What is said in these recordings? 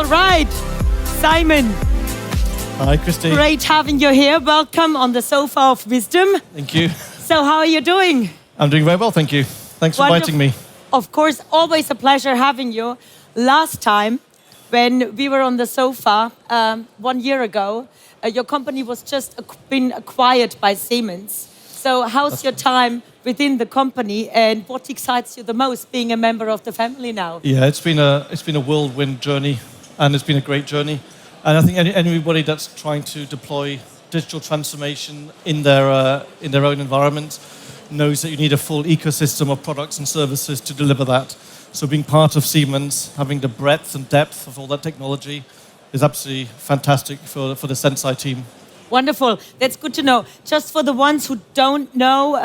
right, Simon. Hi, Christy. Great having you here. Welcome on the sofa of wisdom. Thank you. So how are you doing? I'm doing very well, thank you. Thanks for inviting me. Of course, always a pleasure having you. Last time, when we were on the sofa 1 year ago, your company was just been acquired by Siemens. So how's your time within the company, and what excites you the most, being a member of the family now? Yeah, it's been a whirlwind journey, and it's been a great journey. And I think anybody that's trying to deploy digital transformation in their own environment knows that you need a full ecosystem of products and services to deliver that. So being part of Siemens, having the breadth and depth of all that technology is absolutely fantastic for the Senseye team. Wonderful. That's good to know. Just for the ones who don't know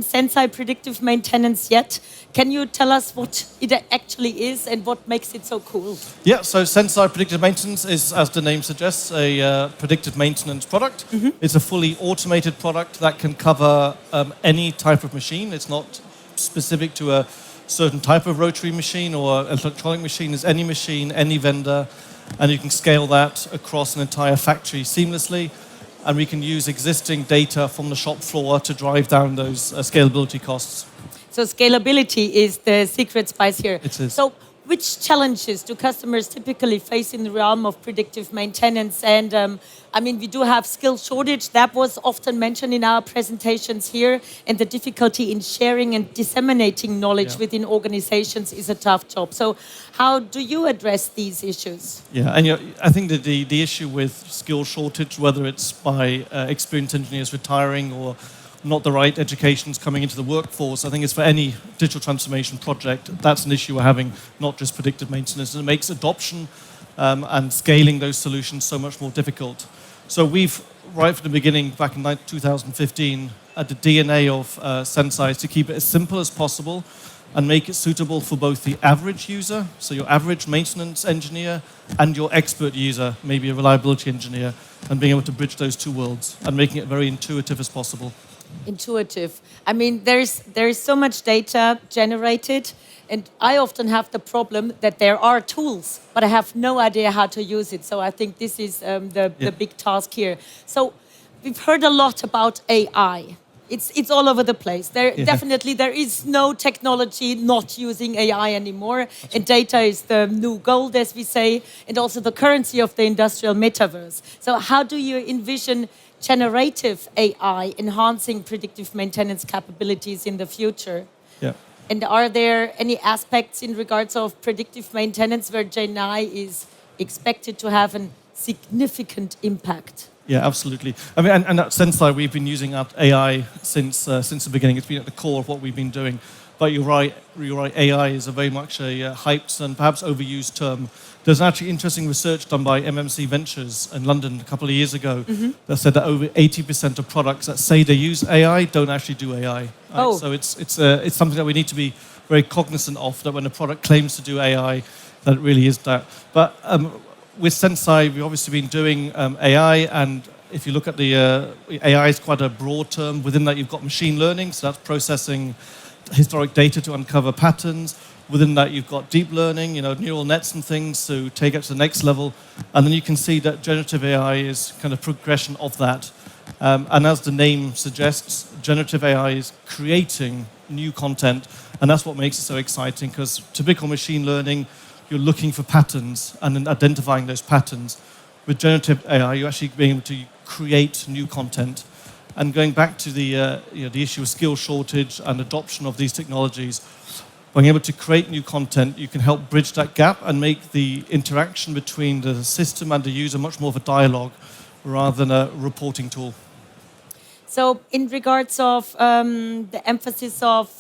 Senseye Predictive Maintenance yet, can you tell us what it actually is and what makes it so cool? Yeah, so Senseye Predictive Maintenance is, as the name suggests, a predictive maintenance product. Mm-hmm. It's a fully automated product that can cover any type of machine. It's not specific to a certain type of rotary machine or electronic machine. It's any machine, any vendor, and you can scale that across an entire factory seamlessly. And we can use existing data from the shop floor to drive down those scalability costs. So scalability is the secret spice here. It is. So which challenges do customers typically face in the realm of predictive maintenance? And I mean, we do have skill shortage. That was often mentioned in our presentations here. And the difficulty in sharing and disseminating knowledge within organizations is a tough job. So how do you address these issues? Yeah, and I think that the issue with skill shortage, whether it's by experienced engineers retiring or not the right educations coming into the workforce, I think it's for any digital transformation project, that's an issue we're having, not just predictive maintenance. And it makes adoption and scaling those solutions so much more difficult. So we've, right from the beginning, back in 2015, at the DNA of Senseye is to keep it as simple as possible and make it suitable for both the average user, so your average maintenance engineer, and your expert user, maybe a reliability engineer, and being able to bridge those two worlds and making it very intuitive as possible. Intuitive. I mean, there's so much data generated, and I often have the problem that there are tools, but I have no idea how to use it. So I think this is the big task here. So we've heard a lot about AI. It's all over the place. Definitely there is no technology not using AI anymore. And data is the new gold, as we say, and also the currency of the industrial metaverse. So how do you envision generative AI enhancing predictive maintenance capabilities in the future? Yeah. And are there any aspects in regards of predictive maintenance where GenAI is expected to have a significant impact? Yeah, absolutely. I mean, and at Senseye, we've been using our AI since the beginning. It's been at the core of what we've been doing. But you're right. AI is very much a hyped and perhaps overused term. There's actually interesting research done by MMC Ventures in London a couple of years ago that said that over 80% of products that say they use AI don't actually do AI. Right? Oh. So it's something that we need to be very cognizant of, that when a product claims to do AI, that it really is that. But with Senseye, we've obviously been doing AI, and if you look at the AI is quite a broad term. Within that, you've got machine learning, so that's processing historic data to uncover patterns. Within that, you've got deep learning, neural nets and things to take it to the next level. And then you can see that generative AI is kind of progression of that. And as the name suggests, generative AI is creating new content, and that's what makes it so exciting, because typical machine learning, you're looking for patterns and then identifying those patterns. With generative AI, you're actually being able to create new content. And going back to the issue of skill shortage and adoption of these technologies, being able to create new content, you can help bridge that gap and make the interaction between the system and the user much more of a dialogue rather than a reporting tool. So in regards of the emphasis of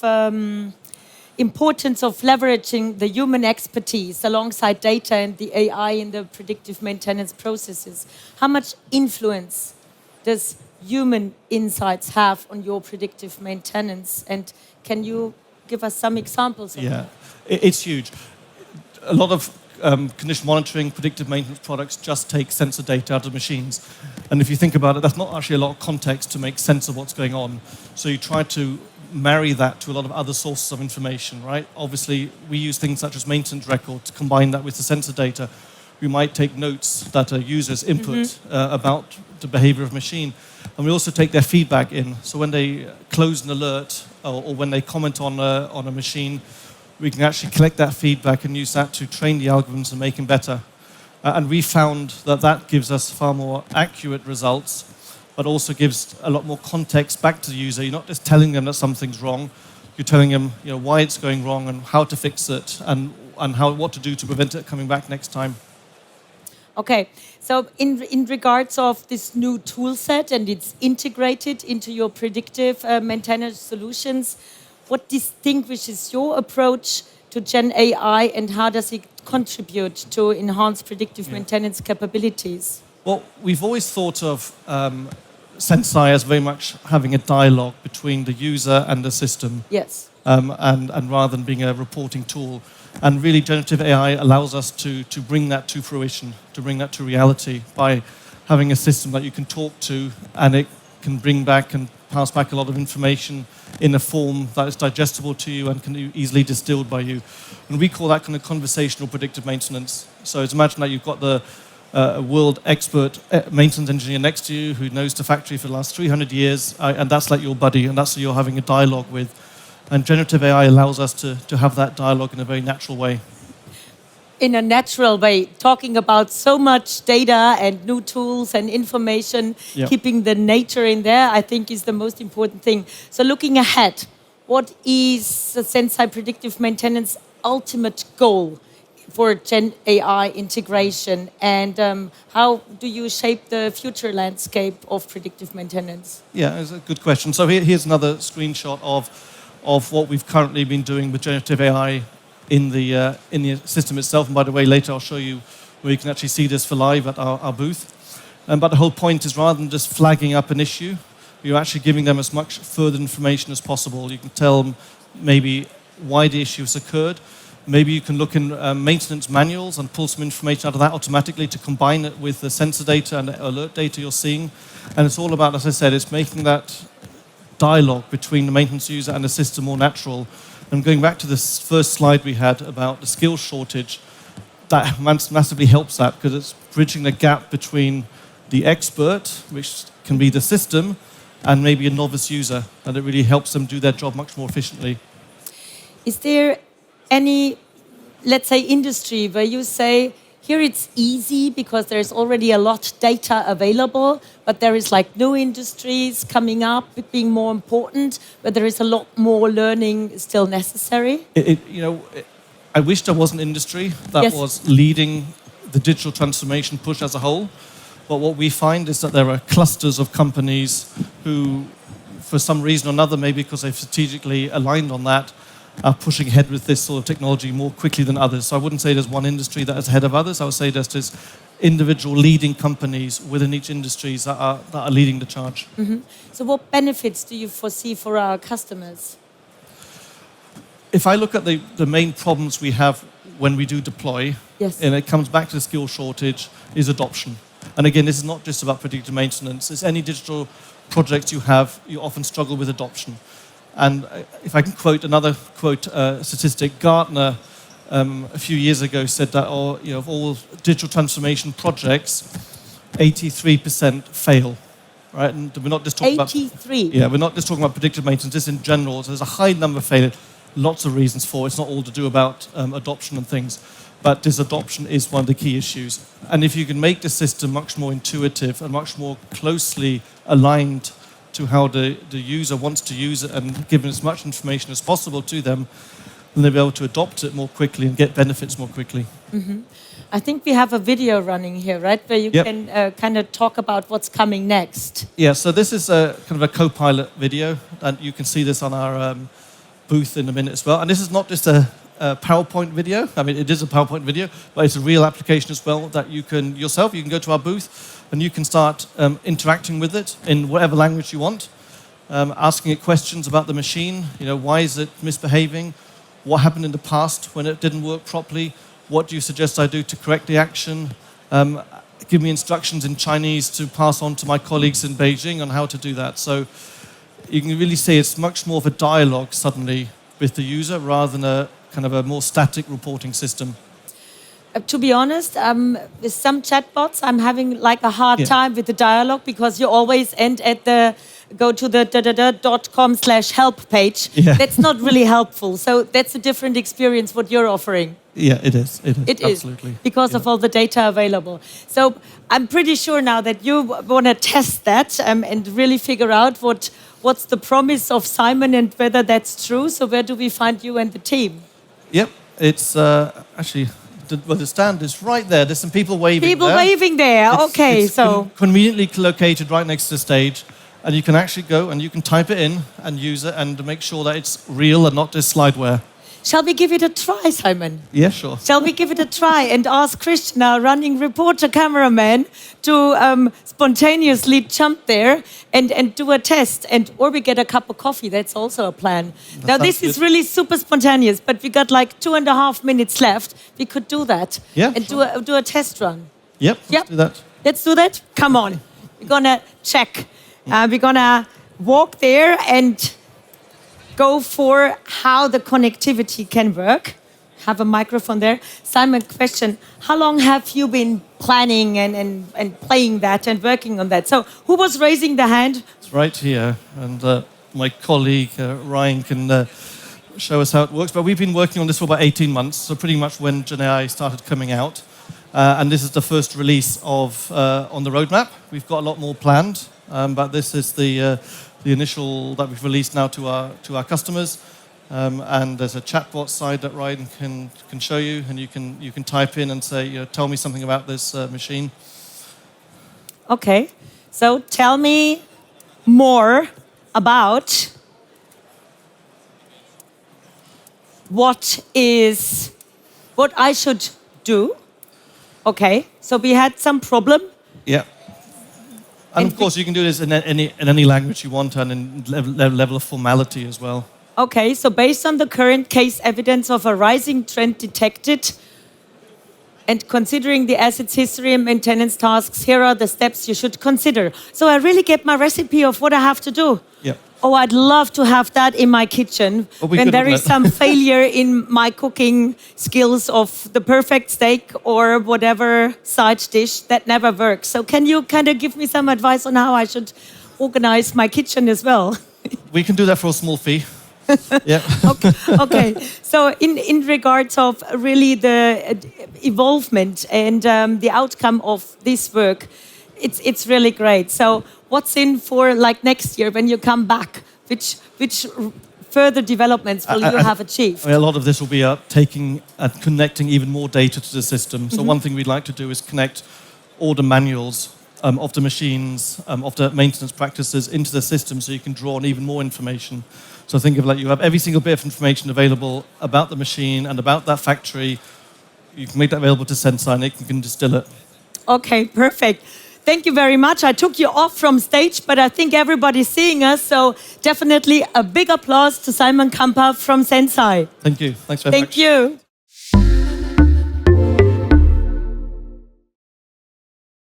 importance of leveraging the human expertise alongside data and the AI in the predictive maintenance processes, how much influence does human insights have on your predictive maintenance? And can you give us some examples of that? It's huge. A lot of condition monitoring, predictive maintenance products just take sensor data out of machines. And if you think about it, that's not actually a lot of context to make sense of what's going on. So you try to marry that to a lot of other sources of information, right? Obviously, we use things such as maintenance record to combine that with the sensor data. we might take notes that a user's input about the behavior of machine. And we also take their feedback in. So when they close an alert or when they comment on a machine, we can actually collect that feedback and use that to train the algorithms and make them better. And we found that that gives us far more accurate results, but also gives a lot more context back to the user. You're not just telling them that something's wrong. You're telling them, why it's going wrong and how to fix it and what to do to prevent it coming back next time. Okay, so in regards of this new tool set and it's integrated into your predictive maintenance solutions, what distinguishes your approach to Gen AI and how does it contribute to enhance predictive maintenance capabilities? Well, we've always thought of Senseye as very much having a dialogue between the user and the system. Yes. And rather than being a reporting tool. And really, generative AI allows us to bring that to fruition, to bring that to reality by having a system that you can talk to and it can bring back and pass back a lot of information in a form that is digestible to you and can be easily distilled by you. And we call that kind of conversational predictive maintenance. So it's imagine that you've got the world expert maintenance engineer next to you who knows the factory for the last 300 years, and that's like your buddy, and that's who you're having a dialogue with. And generative AI allows us to have that dialogue in a very natural way. In a natural way, talking about so much data and new tools and information, keeping the nature in there, I think is the most important thing. So looking ahead, what is the Senseye Predictive Maintenance ultimate goal for Gen AI integration, and how do you shape the future landscape of predictive maintenance? Yeah, it's a good question. So here's another screenshot of what we've currently been doing with generative AI in the system itself. And by the way, later I'll show you where you can actually see this for live at our booth. But the whole point is rather than just flagging up an issue, you're actually giving them as much further information as possible. You can tell them maybe why the issue has occurred. Maybe you can look in maintenance manuals and pull some information out of that automatically to combine it with the sensor data and the alert data you're seeing. And it's all about, as I said, it's making that dialogue between the maintenance user and the system more natural. And going back to this first slide we had about the skills shortage, that massively helps that because it's bridging the gap between the expert, which can be the system, and maybe a novice user, and it really helps them do their job much more efficiently. Is there any, let's say, industry where you say, here it's easy because there's already a lot of data available, but there is like new industries coming up, being more important, but there is a lot more learning still necessary? I wish there was an industry that was leading the digital transformation push as a whole. But what we find is that there are clusters of companies who, for some reason or another, maybe because they've strategically aligned on that, are pushing ahead with this sort of technology more quickly than others. So I wouldn't say there's one industry that is ahead of others. I would say there's just individual leading companies within each industry that are leading the charge. Mm-hmm. So what benefits do you foresee for our customers? If I look at the main problems we have when we do deploy, and it comes back to the skill shortage, is adoption. And again, this is not just about predictive maintenance. It's any digital project you have, you often struggle with adoption. And if I can quote another statistic, Gartner a few years ago said that of all digital transformation projects, 83% fail. Right? And we're not just talking 83. We're not just talking about predictive maintenance, just in general. So there's a high number of failure. Lots of reasons for it. It's not all to do about adoption and things. But this adoption is one of the key issues. And if you can make the system much more intuitive and much more closely aligned to how the user wants to use it and give as much information as possible to them, then they'll be able to adopt it more quickly and get benefits more quickly. Mm-hmm. I think we have a video running here, right? Where you can kind of talk about what's coming next. Yeah, so this is kind of a co-pilot video, and you can see this on our booth in a minute as well. And this is not just a PowerPoint video. I mean, it is a PowerPoint video, but it's a real application as well that you can go to our booth and you can start interacting with it in whatever language you want, asking it questions about the machine. Why is it misbehaving? What happened in the past when it didn't work properly? What do you suggest I do to correct the action? Give me instructions in Chinese to pass on to my colleagues in Beijing on how to do that. So you can really see it's much more of a dialogue suddenly with the user rather than a kind of a more static reporting system. To be honest, with some chatbots, I'm having like a hard Yeah. time with the dialogue because you always end at the go to the .com/help page. Yeah. That's not really helpful. So that's a different experience what you're offering. Yeah, it is. It is. It is Absolutely. because of all the data available. So I'm pretty sure now that you want to test that and really figure out what's the promise of Simon and whether that's true. So where do we find you and the team? Yep. It's actually, the stand is right there. There's some people waving People there. waving there. Okay, it's so conveniently located right next to the stage. And you can actually go and you can type it in and use it and make sure that it's real and not just slideware. shall we give it a try, Simon? Yeah, sure. Shall we give it a try and ask Christian, our running reporter cameraman, to spontaneously jump there and do a test, or we get a cup of coffee? That's also a plan. Now this sounds is good. really super spontaneous, but we got like 2.5 minutes left. We could do that. Yeah, and sure. do a test run. Yep, let's do that. Let's do that. Come on. We're gonna check. We're gonna walk there and go for how the connectivity can work. Have a microphone there. Simon, question. How long have you been planning and playing that and working on that? So who was raising the hand? It's right here. And my colleague, Ryan, can show us how it works. But we've been working on this for about 18 months, so pretty much when Gen AI started coming out. And this is the first release of on the roadmap. We've got a lot more planned, but this is the initial that we've released now to our customers. And there's a chatbot side that Ryan can show you, and you can type in and say, tell me something about this machine. Okay, so tell me more about what I should do. Okay, so we had some problem. Yeah. And of course, you can do this in any language you want and in level of formality as well. Okay, so based on the current case evidence of a rising trend detected and considering the asset's history and maintenance tasks, here are the steps you should consider. So I really get my recipe of what I have to do. Yeah. Oh, I'd love to have that in my kitchen when there is some failure in my cooking skills of the perfect steak or whatever side dish that never works. So can you kind of give me some advice on how I should organize my kitchen as well? We can do that for a small fee. Yeah. Okay. So in regards of really the involvement and the outcome of this work, it's really great. So what's in for like next year when you come back? Which further developments will you have achieved? A lot of this will be taking and connecting even more data to the system. So one thing we'd like to do is connect all the manuals of the machines, of the maintenance practices into the system so you can draw on even more information. So think of like you have every single bit of information available about the machine and about that factory. You can make that available to Senseye and it can distill it. Okay, perfect. Thank you very much. I took you off from stage, but I think everybody's seeing us. So definitely a big applause to Simon Kampa from Senseye. Thank you. Thanks very much. Thank you.